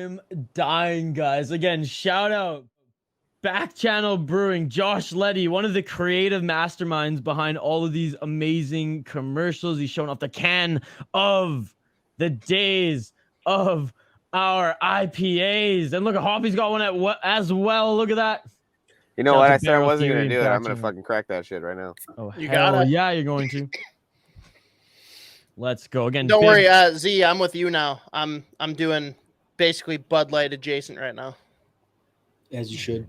I'm dying, guys. Again, shout out Back Channel Brewing, Josh Letty, one of the creative masterminds behind all of these amazing commercials. He's showing off the can of the days of our IPAs. And look, Hoppy's got one as well. Look at that. You know what? I said I wasn't going to do it. I'm going to fucking crack that shit right now. Oh, you got it. Yeah, you're going to. Let's go again. Don't worry, Z. I'm with you now. I'm doing basically Bud Light adjacent right now. As you should.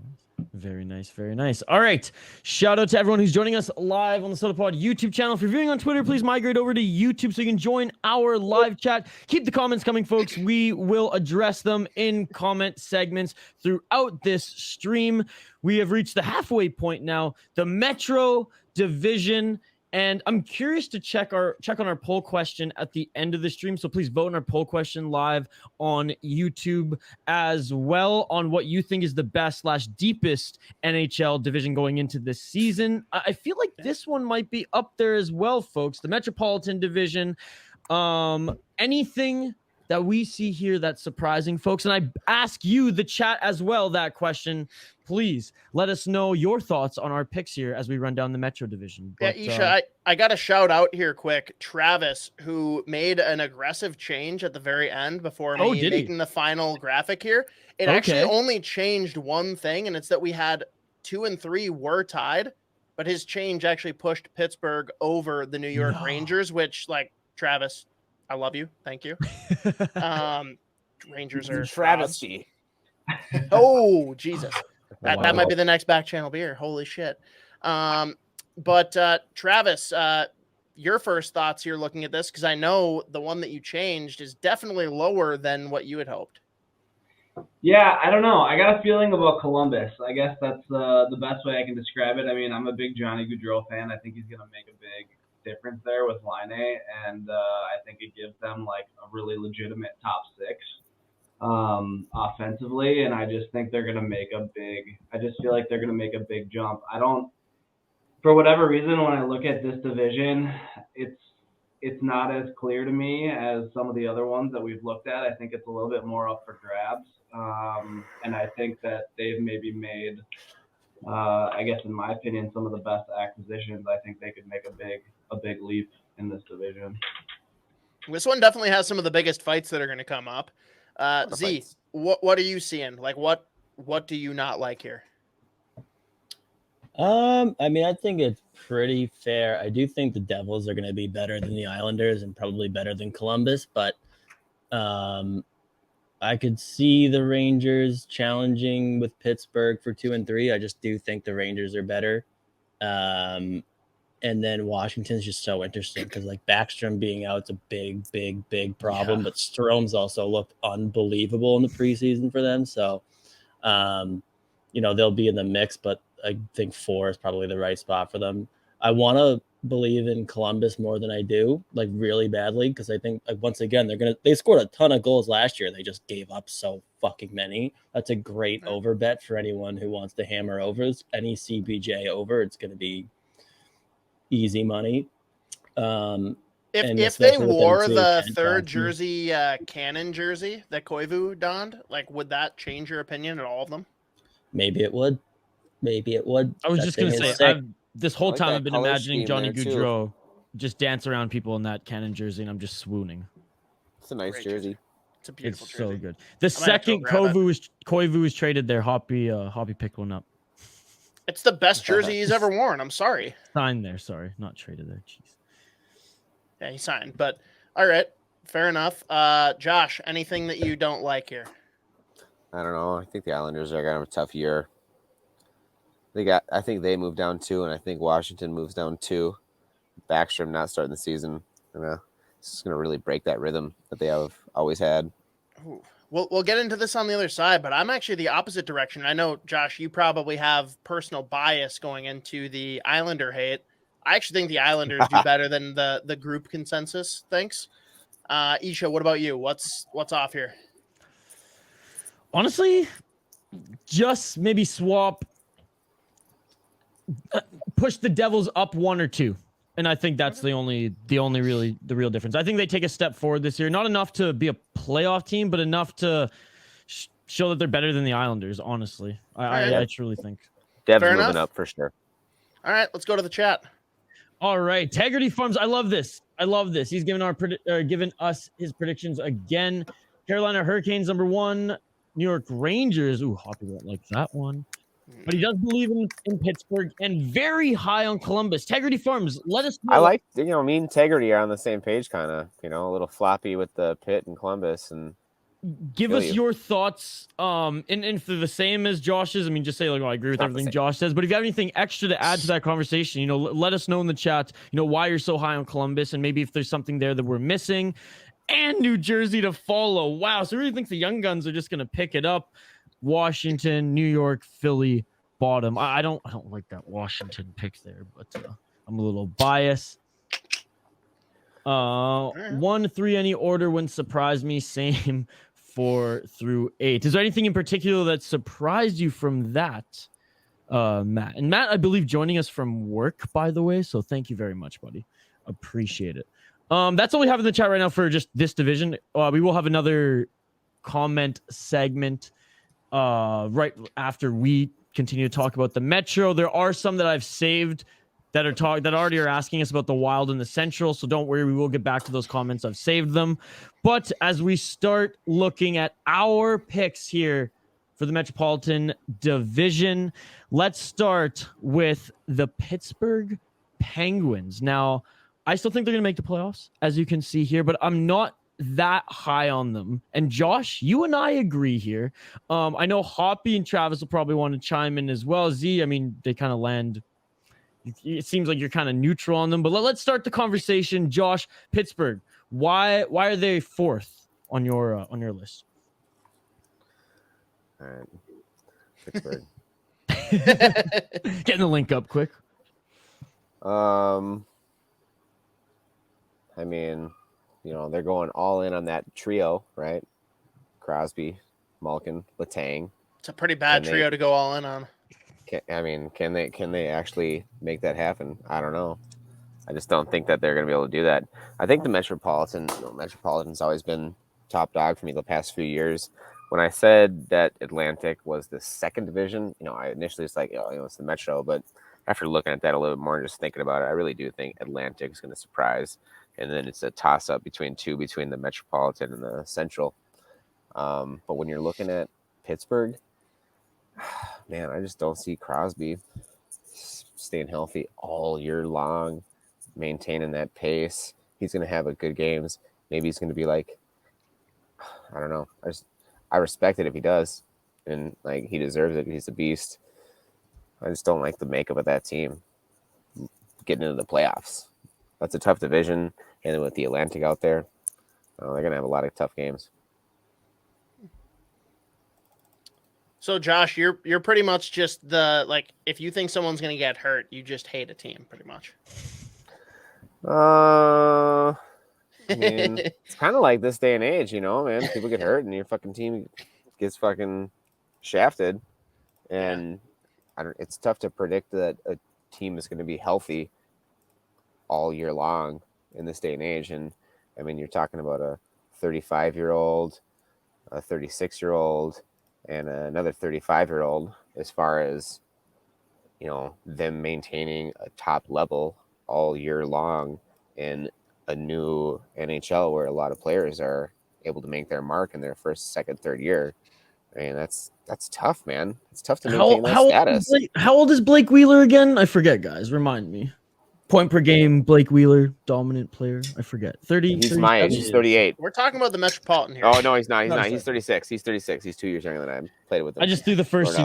Very nice, very nice. All right. Shout out to everyone who's joining us live on the Sota Pod YouTube channel. If you're viewing on Twitter, please migrate over to YouTube so you can join our live chat. Keep the comments coming, folks. We will address them in comment segments throughout this stream. We have reached the halfway point now. The Metro Division. And I'm curious to check on our poll question at the end of the stream. So please vote on our poll question live on YouTube as well on what you think is the best / deepest NHL division going into this season. I feel like this one might be up there as well, folks. The Metropolitan Division. Anything that we see here that's surprising, folks? And I ask you, the chat as well, that question. Please let us know your thoughts on our picks here as we run down the Metro Division. But, yeah, Isha, I got to shout out here quick. Travis, who made an aggressive change at the very end before me making the final graphic here. It actually only changed one thing, and it's that we had 2 and 3 were tied, but his change actually pushed Pittsburgh over the New York Rangers, which, like, Travis, I love you. Thank you. Rangers are travesty. Oh, Jesus. That might be the next back channel beer. Holy shit. But Travis, your first thoughts here looking at this, because I know the one that you changed is definitely lower than what you had hoped. Yeah, I don't know. I got a feeling about Columbus. I guess that's the best way I can describe it. I mean, I'm a big Johnny Gaudreau fan. I think he's going to make a big difference there with Laine, and I think it gives them like a really legitimate top 6. Offensively, and I just think they're going to make I just feel like they're going to make a big jump. For whatever reason, when I look at this division, it's not as clear to me as some of the other ones that we've looked at. I think it's a little bit more up for grabs. And I think that they've maybe made, I guess in my opinion, some of the best acquisitions. I think they could make a big leap in this division. This one definitely has some of the biggest fights that are going to come up. Z, what are you seeing? Like, what do you not like here? I mean, I think it's pretty fair. I do think the Devils are going to be better than the Islanders and probably better than Columbus, but I could see the Rangers challenging with Pittsburgh for 2 and 3. I just do think the Rangers are better. And then Washington's just so interesting because, like, Backstrom being out, it's a big problem. Yeah. But Strome's also looked unbelievable in the preseason for them. So, they'll be in the mix, but I think 4 is probably the right spot for them. I want to believe in Columbus more than I do, like, really badly, because I think, like, once again, they scored a ton of goals last year. They just gave up so fucking many. That's a great over bet for anyone who wants to hammer overs. Any CBJ over, it's going to be easy money. If they wore the third jersey, Cannon jersey that Koivu donned, like, would that change your opinion on all of them? Maybe it would. I was just going to say, this whole time I've been imagining Johnny Gaudreau just dance around people in that Cannon jersey, and I'm just swooning. It's a nice jersey. It's a beautiful jersey. So good. The second Koivu was traded there, Hoppy picked one up. It's the best jersey he's ever worn. I'm sorry. Signed there. Sorry. Not traded there. Jeez. Yeah, he signed. But, all right. Fair enough. Josh, anything that you don't like here? I don't know. I think the Islanders are going to have a tough year. I think they moved down 2, and I think Washington moves down 2. Backstrom not starting the season. This is going to really break that rhythm that they have always had. Ooh. We'll get into this on the other side, but I'm actually the opposite direction. I know, Josh, you probably have personal bias going into the Islander hate. I actually think the Islanders do better than the group consensus thinks. Isha, what about you? What's off here? Honestly, just maybe push the Devils up 1 or 2. And I think that's the real difference. I think they take a step forward this year. Not enough to be a playoff team, but enough to show that they're better than the Islanders. Honestly, I truly think. Dev's moving up for sure. All right, let's go to the chat. All right, Integrity Farms. I love this. He's given us his predictions again. Carolina Hurricanes #1, New York Rangers. Ooh, Hoppy won't like that one. But he does believe in Pittsburgh and very high on Columbus. Integrity Farms, let us know. I like, me and Integrity are on the same page, kind of, a little floppy with the Pitt and Columbus. And give us your thoughts. And if they're the same as Josh's, I mean, just say, like, I agree with everything Josh says. But if you have anything extra to add to that conversation, let us know in the chat, why you're so high on Columbus and maybe if there's something there that we're missing. And New Jersey to follow. Wow. So I really think the Young Guns are just going to pick it up. Washington, New York, Philly, bottom. I don't like that Washington pick there, but I'm a little biased. 1 3 any order wouldn't surprise me. Same 4 through 8. Is there anything in particular that surprised you from that, Matt? And Matt, I believe, joining us from work, by the way. So thank you very much, buddy. Appreciate it. That's all we have in the chat right now for just this division. We will have another comment segment right after we continue to talk about the Metro. There are some that I've saved that already are asking us about the Wild and the Central. So don't worry, we will get back to those comments. I've saved them. But as we start looking at our picks here for the Metropolitan Division, let's start with the Pittsburgh Penguins. Now, I still think they're going to make the playoffs, as you can see here, but I'm not that high on them. And Josh, you and I agree here. I know Hoppy and Travis will probably want to chime in as well. Z, I mean, they kind of land. It seems like you're kind of neutral on them, but let's start the conversation. Josh, Pittsburgh, why are they 4th on your list? All right, Pittsburgh. Getting the link up quick. I mean, they're going all in on that trio, right? Crosby, Malkin, Letang. It's a pretty bad trio to go all in on. Can they actually make that happen? I don't know. I just don't think that they're going to be able to do that. I think the Metropolitan's always been top dog for me the past few years. When I said that Atlantic was the second division, I initially was like, it's the Metro, but after looking at that a little bit more and just thinking about it, I really do think Atlantic is going to surprise. And then it's a toss-up between the Metropolitan and the Central. But when you're looking at Pittsburgh, man, I just don't see Crosby staying healthy all year long, maintaining that pace. He's going to have a good games. Maybe he's going to be like, I don't know. I respect it if he does. And, like, he deserves it. He's a beast. I just don't like the makeup of that team getting into the playoffs. That's a tough division, and then with the Atlantic out there, they're going to have a lot of tough games. So, Josh, you're pretty much just if you think someone's going to get hurt, you just hate a team, pretty much. I mean, it's kind of like this day and age, man. People get hurt, and your fucking team gets fucking shafted, and it's tough to predict that a team is going to be healthy all year long in this day and age. And I mean, you're talking about a 35-year-old, a 36-year-old, and another 35-year-old as far as, them maintaining a top level all year long in a new NHL where a lot of players are able to make their mark in their first, second, third year. I mean, that's tough, man. It's tough to maintain that status. How old is Blake Wheeler again? I forget, guys. Remind me. Point per game, Blake Wheeler, dominant player. I forget. 30. He's my age. He's 38. We're talking about the Metropolitan here. Oh, no, he's not. He's 36. He's 36. He's 2 years younger than I am. Played with him. I just threw the first,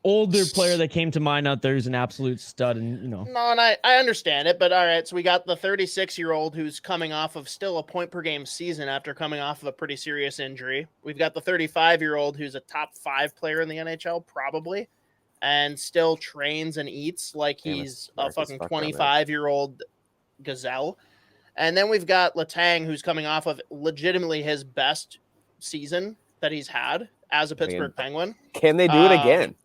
older player that came to mind out there who's an absolute stud. And, No, and I understand it. But, all right, so we got the 36-year-old who's coming off of still a point per game season after coming off of a pretty serious injury. We've got the 35-year-old who's a top 5 player in the NHL, probably, and still trains and eats like he's a fucking 25-year-old gazelle. And then we've got Letang, who's coming off of legitimately his best season that he's had as a Pittsburgh Penguin. Can they do it again?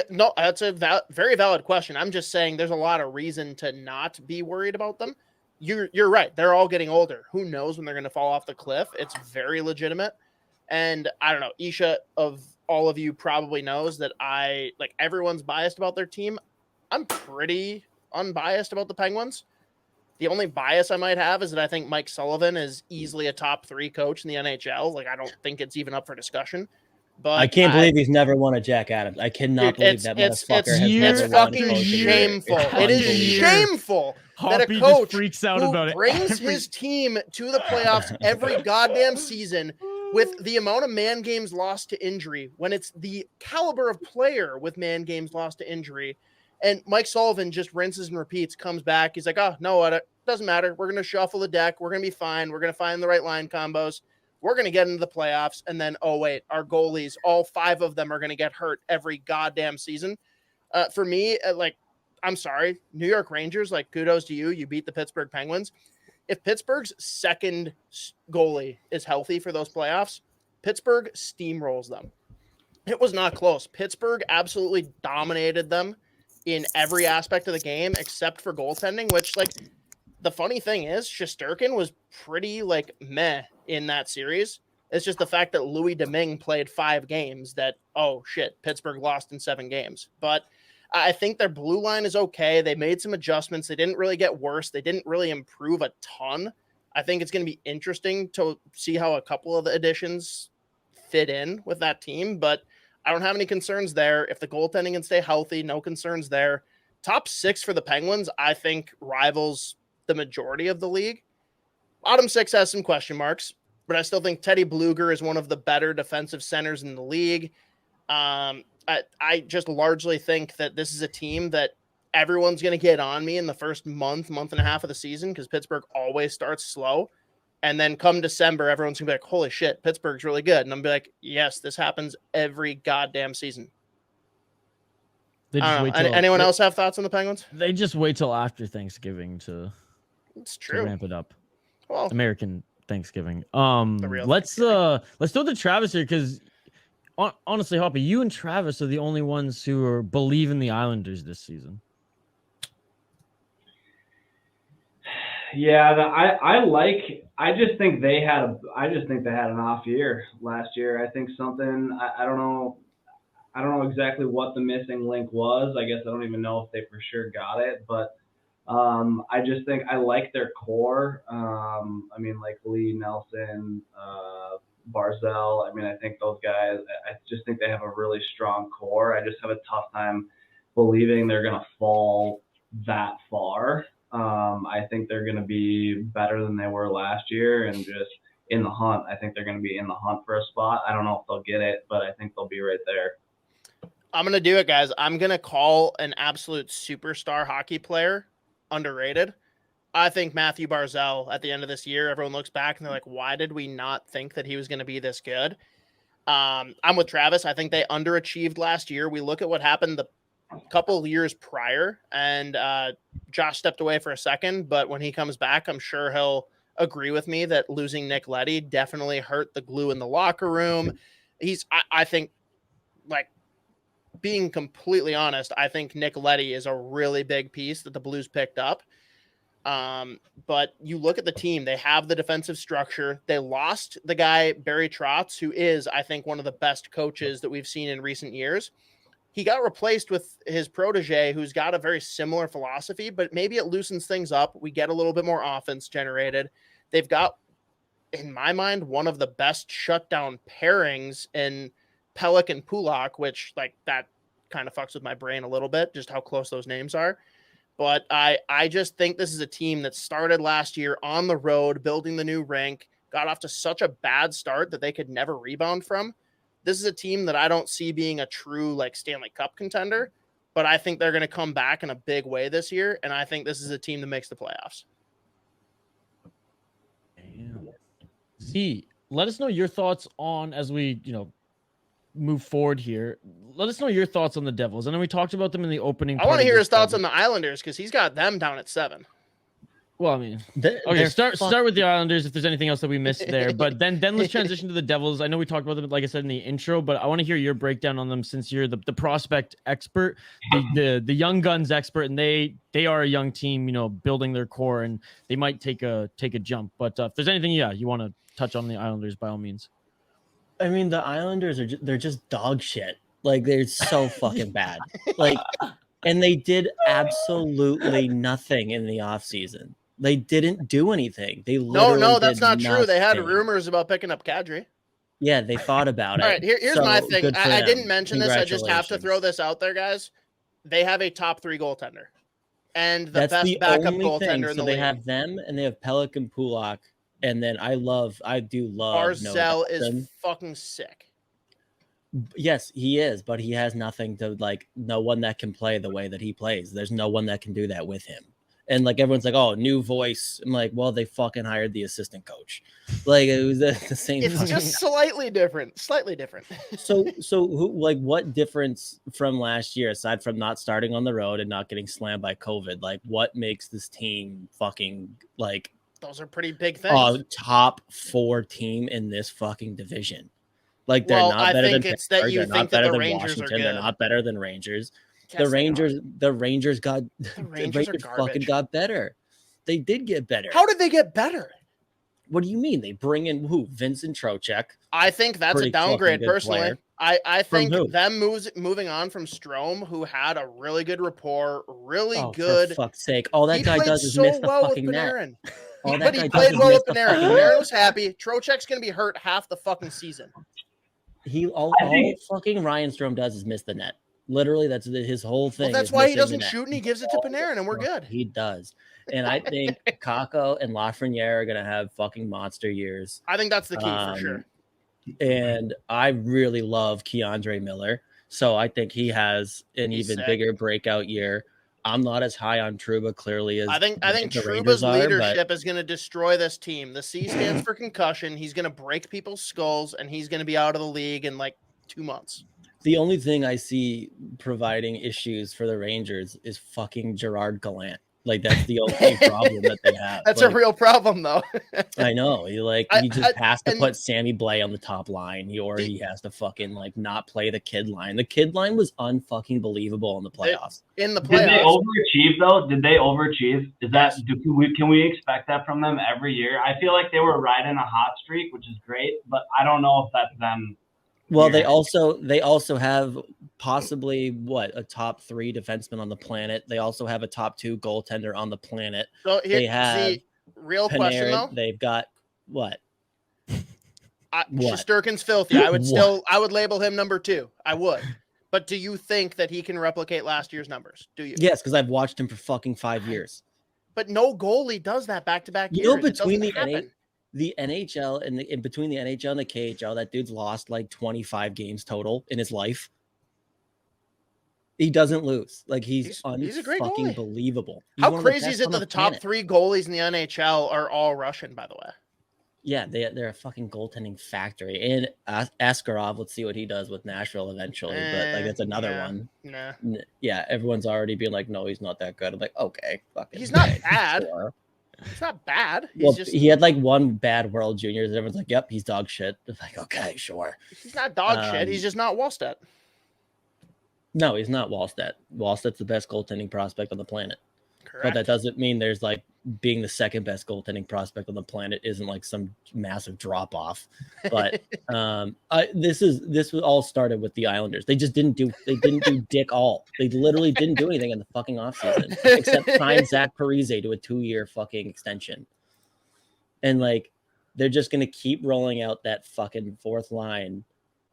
No, that's a very valid question. I'm just saying there's a lot of reason to not be worried about them. You're right. They're all getting older. Who knows when they're going to fall off the cliff? It's very legitimate. And I don't know, Isha, of all of you probably knows that everyone's biased about their team. I'm pretty unbiased about the Penguins. The only bias I might have is that I think Mike Sullivan is easily a top 3 coach in the NHL. Like, I don't think it's even up for discussion. But I can't believe he's never won a Jack Adams. I cannot believe that motherfucker has never it's won. fucking shameful. It is shameful that a coach freaks out who about brings his team to the playoffs every goddamn season with the amount of man games lost to injury, when it's the caliber of player with man games lost to injury, and Mike Sullivan just rinses and repeats, comes back. He's like, oh, no, it doesn't matter. We're going to shuffle the deck. We're going to be fine. We're going to find the right line combos. We're going to get into the playoffs. And then, oh, wait, our goalies, all 5 of them are going to get hurt every goddamn season. For me, I'm sorry, New York Rangers, kudos to you. You beat the Pittsburgh Penguins. If Pittsburgh's second goalie is healthy for those playoffs, Pittsburgh steamrolls them. It was not close. Pittsburgh absolutely dominated them in every aspect of the game except for goaltending, which, the funny thing is, Shesterkin was pretty, meh in that series. It's just the fact that Louis Domingue played 5 games that, oh, shit, Pittsburgh lost in 7 games. But I think their blue line is okay. They made some adjustments. They didn't really get worse. They didn't really improve a ton. I think it's going to be interesting to see how a couple of the additions fit in with that team, but I don't have any concerns there. If the goaltending can stay healthy, no concerns there. Top 6 for the Penguins, I think, rivals the majority of the league. Bottom 6 has some question marks, but I still think Teddy Bluger is one of the better defensive centers in the league. I just largely think that this is a team that everyone's going to get on me in the first month and a half of the season, because Pittsburgh always starts slow. And then come December, everyone's going to be like, holy shit, Pittsburgh's really good. And I'm be like, yes, this happens every goddamn season. Anyone else have thoughts on the Penguins? They just wait till after Thanksgiving to ramp it up. Well, American Thanksgiving. Let's throw to Travis here, because honestly, Hoppy, you and Travis are the only ones who believe in the Islanders this season. Yeah, I just think they had an off year last year. I think something, I don't know exactly what the missing link was. I guess I don't even know if they for sure got it, but I just think I like their core. I mean, like Lee, Nelson, Barzell. I mean, I think those guys, I just think they have a really strong core. I just have a tough time believing they're going to fall that far. I think they're going to be better than they were last year and just in the hunt. I think they're going to be in the hunt for a spot. I don't know if they'll get it, but I think they'll be right there. I'm going to do it, guys. I'm going to call an absolute superstar hockey player underrated. I think Matthew Barzal, at the end of this year, everyone looks back and they're like, why did we not think that he was going to be this good? I'm with Travis. I think they underachieved last year. We look at what happened the couple of years prior, and Josh stepped away for a second, but when he comes back, I'm sure he'll agree with me that losing Nick Leddy definitely hurt the glue in the locker room. I think, being completely honest, I think Nick Leddy is a really big piece that the Blues picked up. But you look at the team, they have the defensive structure. They lost the guy, Barry Trotz, who is, I think, one of the best coaches that we've seen in recent years. He got replaced with his protege, who's got a very similar philosophy, but maybe it loosens things up. We get a little bit more offense generated. They've got, in my mind, one of the best shutdown pairings in Pelech and Pulak, which that kind of fucks with my brain a little bit, just how close those names are. But I just think this is a team that started last year on the road, building the new rink, got off to such a bad start that they could never rebound from. This is a team that I don't see being a true Stanley Cup contender, but I think they're going to come back in a big way this year. And I think this is a team that makes the playoffs. Z, let us know your thoughts on, as we, move forward here. Let us know your thoughts on the Devils. I know we talked about them in the opening. I want to hear his thoughts on the Islanders, because he's got them down at 7. Well, I mean, start with the Islanders if there's anything else that we missed there. But then let's transition to the Devils. I know we talked about them, like I said in the intro, but I want to hear your breakdown on them, since you're the prospect expert, the young guns expert, and they are a young team, building their core, and they might take a jump. But if there's anything, you want to touch on the Islanders, by all means. I mean, the Islanders they're just dog shit. Like, they're so fucking bad. Like, and they did absolutely nothing in the offseason. They didn't do anything. They literally no, that's did not true. They had nothing. rumors about picking up Kadri. Yeah, they thought about it. All right, here's my thing. I didn't mention this. I just have to throw this out there, guys. They have a top 3 goaltender and the best backup goaltender in the league. So they have them, and they have Pelican Pulak, and then I do love Barzal is fucking sick. Yes, he is, but he has nothing to like. No one that can play the way that he plays. There's no one that can do that with him. And like everyone's like, oh, new voice. I'm like, well, they fucking hired the assistant coach. Like it was the same. It's just slightly different. So what difference from last year, aside from not starting on the road and not getting slammed by COVID, like what makes this team fucking like? Those are pretty big things. Top 4 team in this fucking division. Like they're not better than it's that you think that the Rangers are good. They're not better than Rangers. Yes, the Rangers fucking got better. They did get better. How did they get better? What do you mean? They bring in who? Vincent Trocheck. I think that's a downgrade personally. I think them moving on from Strome, who had a really good rapport, good. For fuck's sake. All that guy does is miss the fucking net. But he played well with Panarin. Panarin was happy. Trocheck's going to be hurt half the fucking season. All fucking Ryan Strome does is miss the net. Literally, that's his whole thing. Well, that's why he doesn't shoot and he gives it to Panarin, and we're good. He does. And I think Kakko and Lafreniere are going to have fucking monster years. I think that's the key for sure. And I really love Keandre Miller. So I think he has an even bigger breakout year. I'm not as high on Trouba clearly as I think Trouba's leadership is going to destroy this team. The C stands for concussion. He's going to break people's skulls, and he's going to be out of the league in like 2 months. The only thing I see providing issues for the Rangers is fucking Gerard Gallant. Like that's the only problem that they have. That's a real problem, though. I know. He just has to put Sammy Blais on the top line, or he has to fucking like not play the kid line. The kid line was unfucking believable in the playoffs. Did they overachieve though? Did they overachieve? Is that can we expect that from them every year? I feel like they were riding a hot streak, which is great, but I don't know if that's them. Well, they also have possibly a top 3 defenseman on the planet. They also have a top 2 goaltender on the planet. So here, they have real Panarin, question though. They've got what? Shesterkin's filthy. I would label him number 2. I would. But do you think that he can replicate last year's numbers? Do you? Yes, because I've watched him for fucking 5 years. But no goalie does that back-to-back years. Between the NHL and in between the NHL and the KHL, that dude's lost like 25 games total in his life. He doesn't lose. Like he's a great fucking believable. How crazy is it that the top 3 goalies in the NHL are all Russian, by the way? Yeah, they're a fucking goaltending factory. And Askarov, let's see what he does with Nashville eventually. But like that's another one. Nah. Yeah, everyone's already being like, no, he's not that good. I'm like, okay, fucking. He's not bad. Sure. It's not bad. He had like one bad World Juniors. And everyone's like, yep, he's dog shit. It's like, okay, sure. He's not dog shit. He's just not Wallstedt. No, he's not Wallstedt. Wallstedt's the best goaltending prospect on the planet. Correct. But that doesn't mean there's like being the second best goaltending prospect on the planet isn't like some massive drop off. But this all started with the Islanders. They didn't do dick all. They literally didn't do anything in the fucking offseason except sign Zach Parise to a 2-year fucking extension. And like they're just gonna keep rolling out that fucking fourth line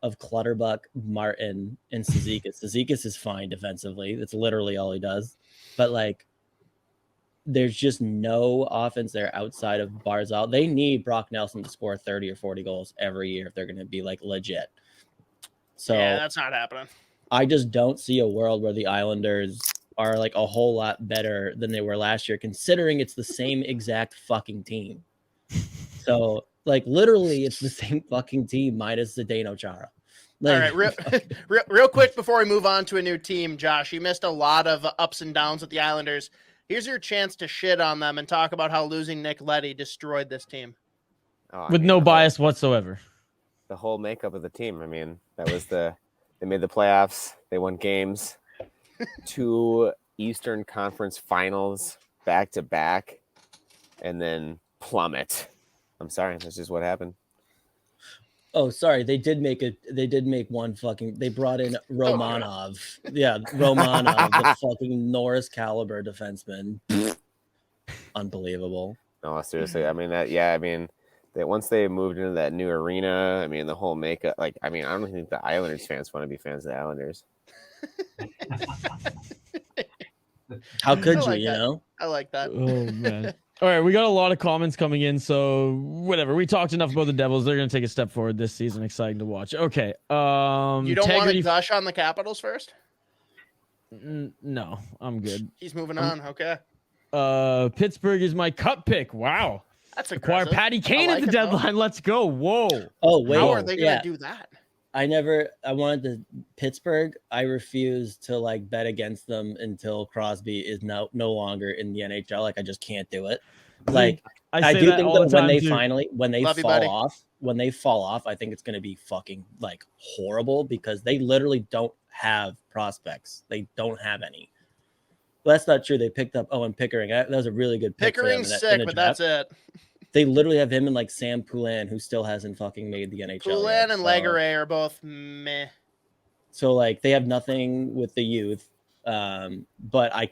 of Clutterbuck, Martin, and Cizikas. Cizikas is fine defensively. That's literally all he does. But like there's just no offense there outside of Barzal. They need Brock Nelson to score 30 or 40 goals every year if they're going to be like legit. So yeah, that's not happening. I just don't see a world where the Islanders are like a whole lot better than they were last year, considering it's the same exact fucking team. So like literally it's the same fucking team minus Zdeno Chara. Like, all right, real quick before we move on to a new team, Josh, you missed a lot of ups and downs with the Islanders. Here's your chance to shit on them and talk about how losing Nick Leddy destroyed this team. With no bias whatsoever. The whole makeup of the team. I mean, that was they made the playoffs. They won games. 2 Eastern Conference finals back to back. And then plummet. I'm sorry. That's just what happened. Oh, sorry. They did make one fucking. They brought in Romanov. Yeah, Romanov, the fucking Norris caliber defenseman. Unbelievable. No, seriously. I mean that once they moved into that new arena, I mean the whole makeup. Like, I mean, I don't think the Islanders fans want to be fans of the Islanders. How could you know? I like that. Oh man. All right, we got a lot of comments coming in, so whatever. We talked enough about the Devils. They're going to take a step forward this season. Exciting to watch. Okay. You don't want to gush on the Capitals first? No, I'm good. He's moving on. Okay. Pittsburgh is my cup pick. Wow. That's acquire Patty Kane at the deadline. Let's go. Whoa. Oh, wait. How are they going to do that? I wanted the Pittsburgh. I refuse to like bet against them until Crosby is no longer in the NHL. Like, I just can't do it. Like, I do think that when they fall off, I think it's going to be fucking like horrible because they literally don't have prospects. They don't have any. Well, that's not true. They picked up Owen Pickering. That was a really good pick. Pickering's sick, but that's it. They literally have him and like Sam Poulin, who still hasn't fucking made the NHL. Poulin and Legare are both meh. So like they have nothing with the youth, but I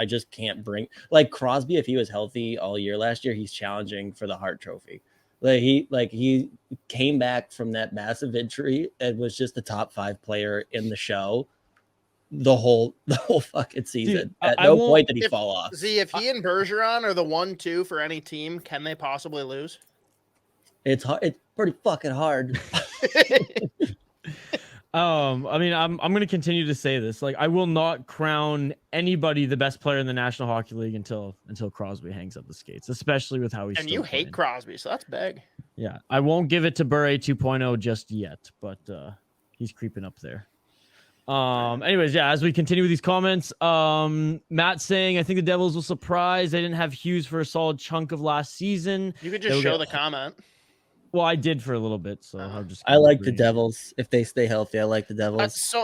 just can't bring like Crosby. If he was healthy all year last year, he's challenging for the Hart Trophy. He came back from that massive injury and was just the top 5 player in the show the whole fucking season. Dude, At no point did he fall off. If he and Bergeron are the 1-2 for any team, can they possibly lose? It's hard. It's pretty fucking hard. I mean, I'm going to continue to say this. Like, I will not crown anybody the best player in the National Hockey League until Crosby hangs up the skates, especially with how he's. And you hate Crosby, so that's big. Yeah, I won't give it to Bure 2.0 just yet, but he's creeping up there. Anyways, yeah, as we continue with these comments, Matt saying, I think the Devils will surprise. They didn't have Hughes for a solid chunk of last season. You could just show the comment. Well, I did for a little bit, so I like the Devils. If they stay healthy, I like the Devils.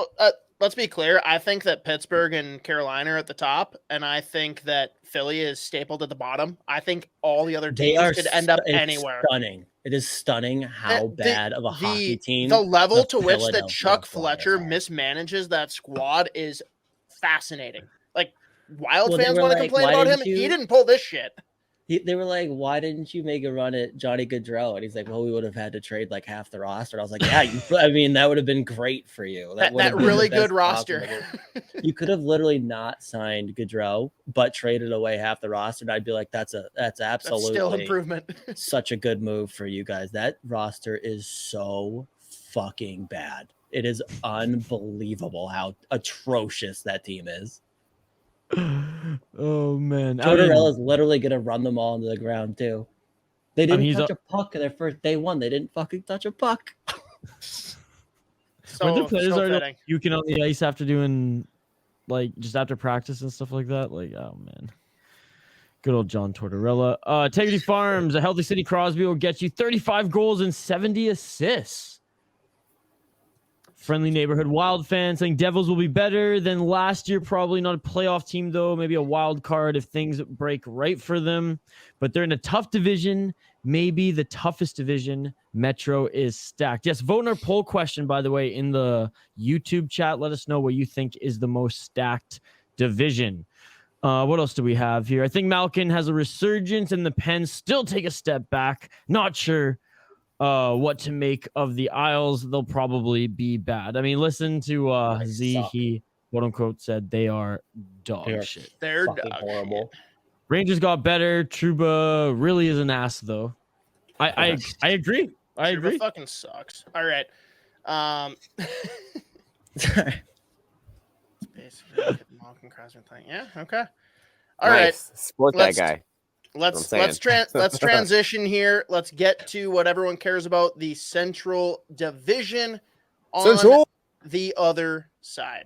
Let's be clear. I think that Pittsburgh and Carolina are at the top, and I think that Philly is stapled at the bottom. I think all the other teams could end up anywhere. Stunning. It is stunning how bad of a hockey team. The level to which that Chuck Fletcher mismanages that squad is fascinating. Like, Wild fans want to complain about him. He didn't pull this shit. They were like, why didn't you make a run at Johnny Gaudreau? And he's like, well, we would have had to trade like half the roster. And I was like, yeah, that would have been great for you. That really good roster. You could have literally not signed Gaudreau, but traded away half the roster. And I'd be like, that's absolutely still improvement. Such a good move for you guys. That roster is so fucking bad. It is unbelievable how atrocious that team is. Oh man, Tortorella's literally gonna run them all into the ground too. They didn't touch a puck in their first day one. They didn't fucking touch a puck. When the players are like, puking on the ice after doing like just after practice and stuff like that, like, oh man. Good old John Tortorella. Integrity Farms, a healthy Sidney Crosby will get you 35 goals and 70 assists. Friendly Neighborhood Wild fan saying Devils will be better than last year. Probably not a playoff team, though. Maybe a wild card if things break right for them. But they're in a tough division. Maybe the toughest division. Metro is stacked. Yes, vote in our poll question, by the way, in the YouTube chat. Let us know what you think is the most stacked division. What else do we have here? I think Malkin has a resurgence and the Pens still take a step back. Not sure what to make of the Isles. They'll probably be bad. I mean, listen to Z. He quote unquote said they are dog shit. They're horrible. Shit. Rangers got better. Truba really is an ass though. I agree. I Truba agree. Fucking sucks. All right. Malcolm Crosby playing. Yeah. Okay. All right. Support that guy. Let's transition here. Let's get to what everyone cares about, the Central Division on the other side.